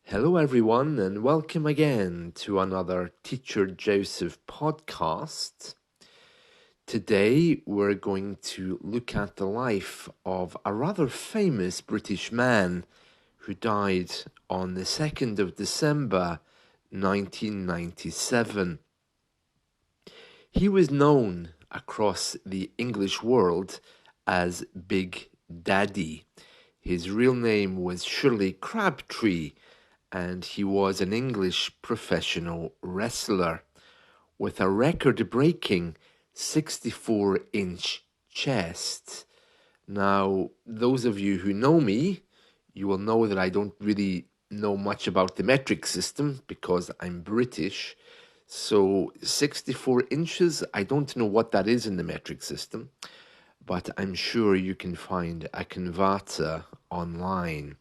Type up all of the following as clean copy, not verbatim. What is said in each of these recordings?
Hello, everyone, and welcome again to another Teacher Joseph podcast. Today, we're going to look at the life of a rather famous British man who died on the 2nd of December 1997. He was known across the English world as Big Daddy. His real name was Shirley Crabtree, and he was an English professional wrestler with a record-breaking 64-inch chest. Now, those of you who know me, you will know that I don't really know much about the metric system because I'm British. So 64 inches, I don't know what that is in the metric system, but I'm sure you can find a converter online.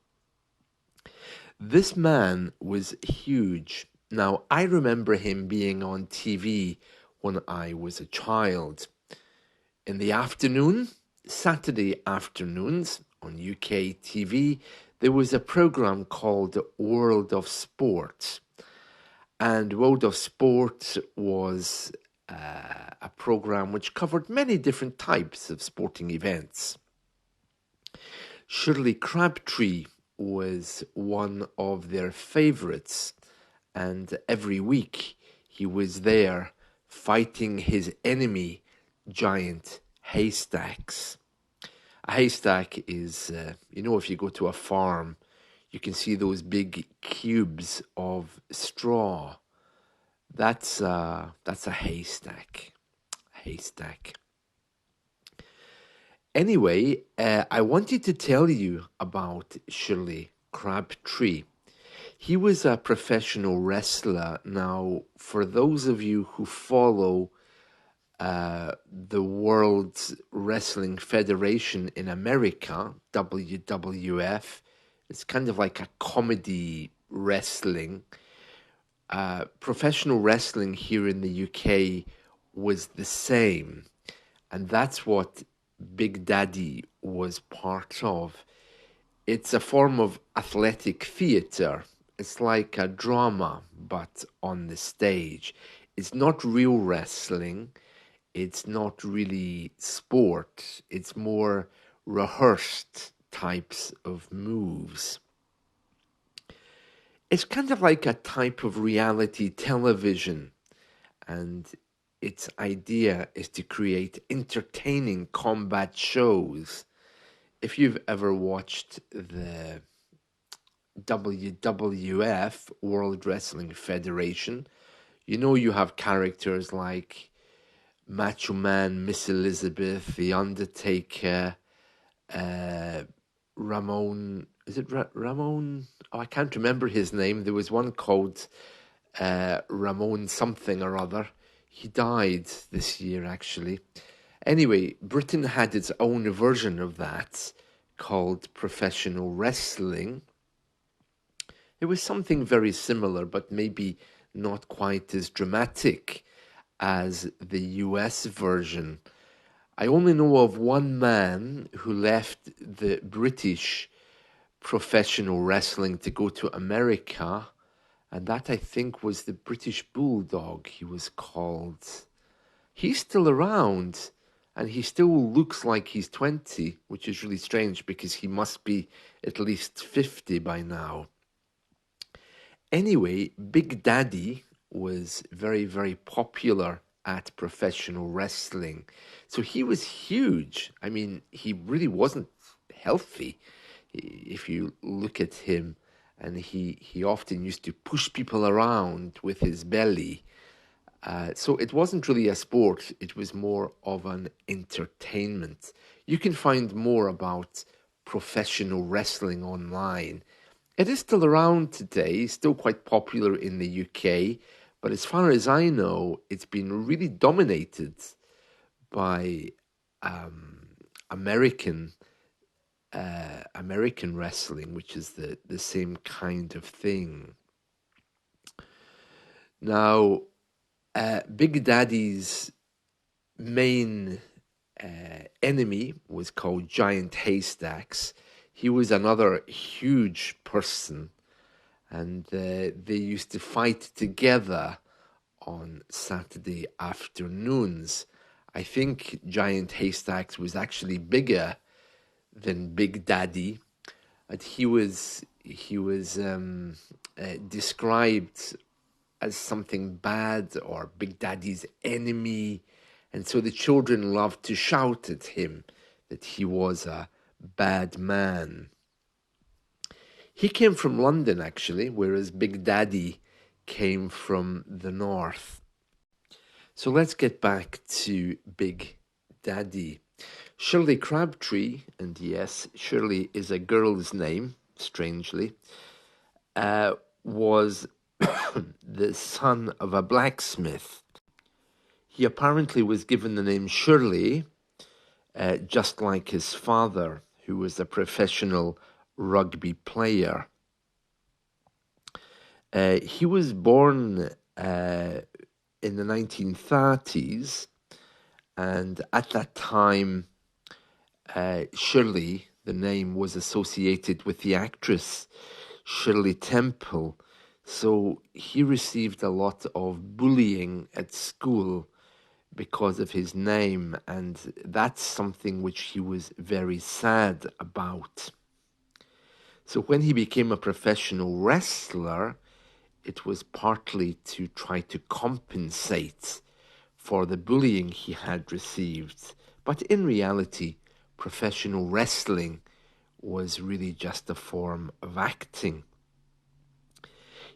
This man was huge. Now, I remember him being on TV when I was a child. In the afternoon, Saturday afternoons on UK TV, there was a program called World of Sport. And World of Sport was a program which covered many different types of sporting events. Shirley Crabtree was one of their favourites, and every week he was there fighting his enemy, giant haystacks. A haystack is, if you go to a farm, you can see those big cubes of straw. That's a haystack. Haystack. Anyway, I wanted to tell you about Shirley Crabtree. He was a professional wrestler. Now, for those of you who follow the World Wrestling Federation in America, WWF, it's kind of like a comedy wrestling. Professional wrestling here in the UK was the same, and that's what Big Daddy was part of. It's a form of athletic theatre. It's like a drama, but on the stage. It's not real wrestling. It's not really sport. It's more rehearsed types of moves. It's kind of like a type of reality television, and its idea is to create entertaining combat shows. If you've ever watched the WWF, World Wrestling Federation, you know you have characters like Macho Man, Miss Elizabeth, The Undertaker, Ramon. Is it Ramon? Oh, I can't remember his name. There was one called Ramon something or other. He died this year, actually. Anyway, Britain had its own version of that called professional wrestling. It was something very similar, but maybe not quite as dramatic as the US version. I only know of one man who left the British professional wrestling to go to America, and that I think was the British Bulldog, he was called. He's still around, and he still looks like he's 20, which is really strange because he must be at least 50 by now. Anyway, Big Daddy was very, very popular at professional wrestling. So he was huge. I mean, he really wasn't healthy if you look at him. And he often used to push people around with his belly. So it wasn't really a sport. It was more of an entertainment. You can find more about professional wrestling online. It is still around today, still quite popular in the UK, but as far as I know, it's been really dominated by American wrestling, which is the same kind of thing. Now, Big Daddy's main enemy was called Giant Haystacks. He was another huge person, and they used to fight together on Saturday afternoons. I think Giant Haystacks was actually bigger than Big Daddy, but he was described as something bad or Big Daddy's enemy, and so the children loved to shout at him that he was a bad man. He came from London, actually, whereas Big Daddy came from the north. So let's get back to Big Daddy. Shirley Crabtree, and yes, Shirley is a girl's name, strangely, was the son of a blacksmith. He apparently was given the name Shirley, just like his father, who was a professional rugby player. He was born in the 1930s, and at that time, Shirley, the name, was associated with the actress Shirley Temple. So he received a lot of bullying at school because of his name, and that's something which he was very sad about. So when he became a professional wrestler, it was partly to try to compensate for the bullying he had received. But in reality, professional wrestling was really just a form of acting.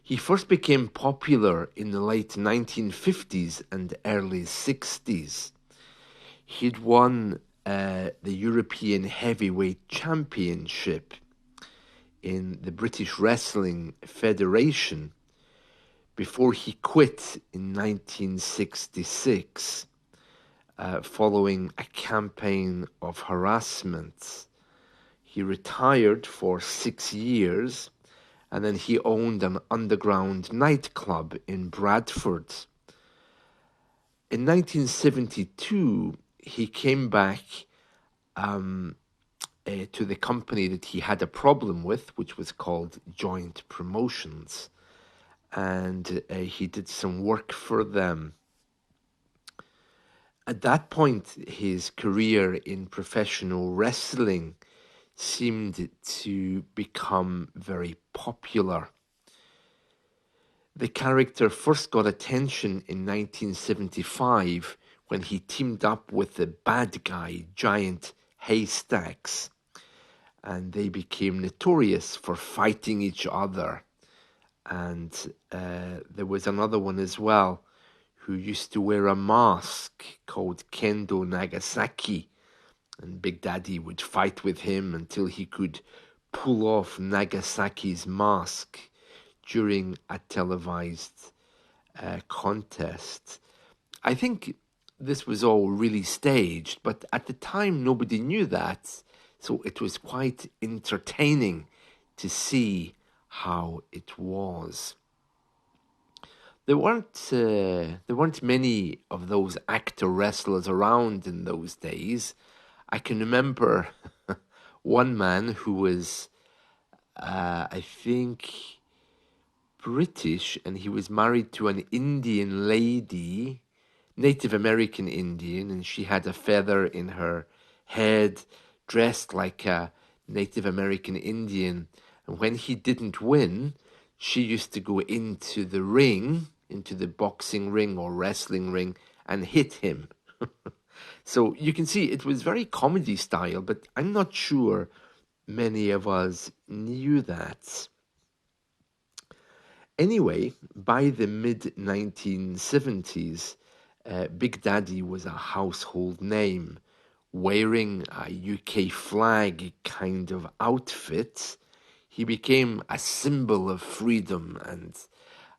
He first became popular in the late 1950s and early 60s. He'd won the European Heavyweight Championship in the British Wrestling Federation before he quit in 1966 following a campaign of harassment. He retired for 6 years, and then he owned an underground nightclub in Bradford. In 1972, he came back to the company that he had a problem with, which was called Joint Promotions, and he did some work for them. At that point, his career in professional wrestling seemed to become very popular. The character first got attention in 1975 when he teamed up with the bad guy, Giant Haystacks, and they became notorious for fighting each other. And there was another one as well who used to wear a mask called Kendo Nagasaki, and Big Daddy would fight with him until he could pull off Nagasaki's mask during a televised contest. I think this was all really staged, but at the time nobody knew that, so it was quite entertaining to see how it was. There weren't many of those actor wrestlers around in those days. I can remember one man who was, I think, British, and he was married to an Indian lady, Native American Indian, and she had a feather in her head, dressed like a Native American Indian. And when he didn't win, she used to go into the ring, into the boxing ring or wrestling ring, and hit him. So you can see it was very comedy style, but I'm not sure many of us knew that. Anyway, by the mid 1970s, Big Daddy was a household name, wearing a UK flag kind of outfit. He became a symbol of freedom and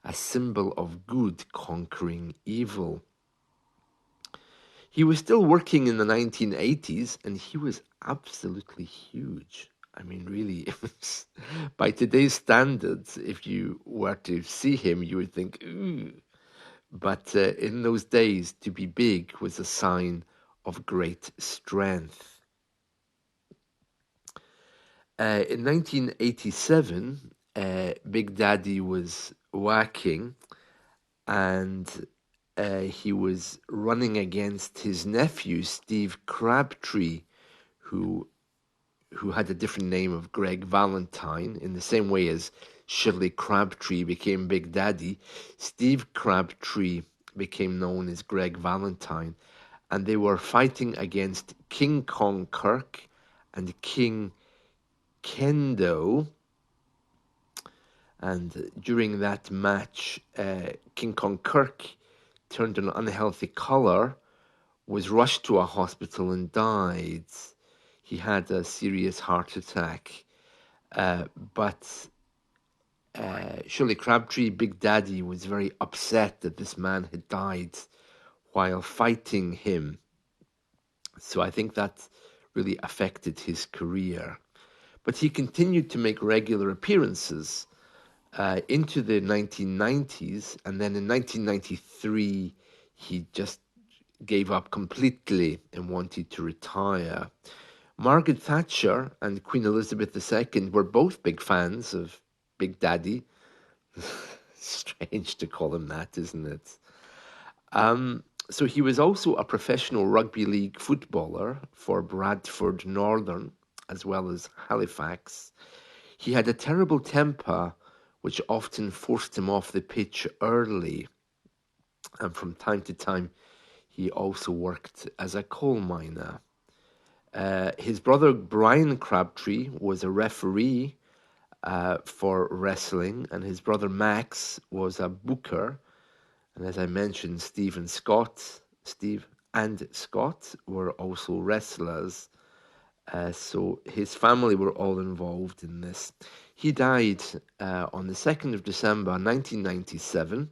a symbol of good conquering evil. He was still working in the 1980s, and he was absolutely huge. I mean, really, it was, by today's standards, if you were to see him, you would think, ooh. But in those days, to be big was a sign of great strength. In 1987, Big Daddy was whacking, and he was running against his nephew, Steve Crabtree, who had a different name of Greg Valentine, in the same way as Shirley Crabtree became Big Daddy. Steve Crabtree became known as Greg Valentine, and they were fighting against King Kong Kirk and King Kendo. And during that match, King Kong Kirk turned an unhealthy colour, was rushed to a hospital and died. He had a serious heart attack. But Shirley Crabtree, Big Daddy, was very upset that this man had died while fighting him. So I think that really affected his career. But he continued to make regular appearances into the 1990s, and then in 1993 he just gave up completely and wanted to retire. Margaret Thatcher and Queen Elizabeth II were both big fans of Big Daddy. Strange to call him that, isn't it? So he was also a professional rugby league footballer for Bradford Northern as well as Halifax. He had a terrible temper which often forced him off the pitch early. And from time to time, he also worked as a coal miner. His brother Brian Crabtree was a referee for wrestling, and his brother Max was a booker. And as I mentioned, Steve and Scott were also wrestlers. So his family were all involved in this. He died on the 2nd of December 1997,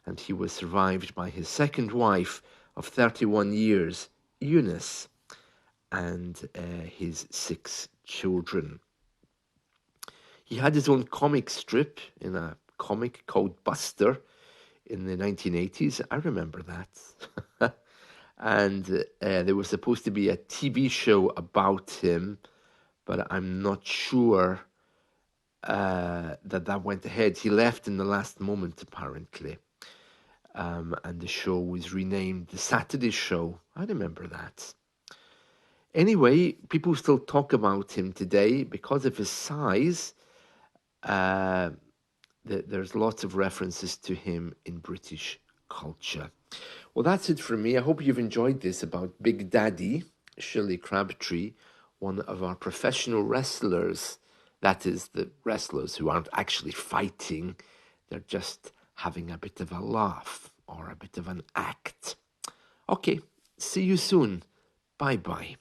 and he was survived by his second wife of 31 years, Eunice, and his 6 children. He had his own comic strip in a comic called Buster in the 1980s. I remember that. And there was supposed to be a TV show about him, but I'm not sure that went ahead. He left in the last moment, apparently. And the show was renamed The Saturday Show. I remember that. Anyway, people still talk about him today because of his size. There's lots of references to him in British culture. Well, that's it from me. I hope you've enjoyed this about Big Daddy, Shirley Crabtree, one of our professional wrestlers. That is, the wrestlers who aren't actually fighting. They're just having a bit of a laugh or a bit of an act. Okay, see you soon. Bye-bye.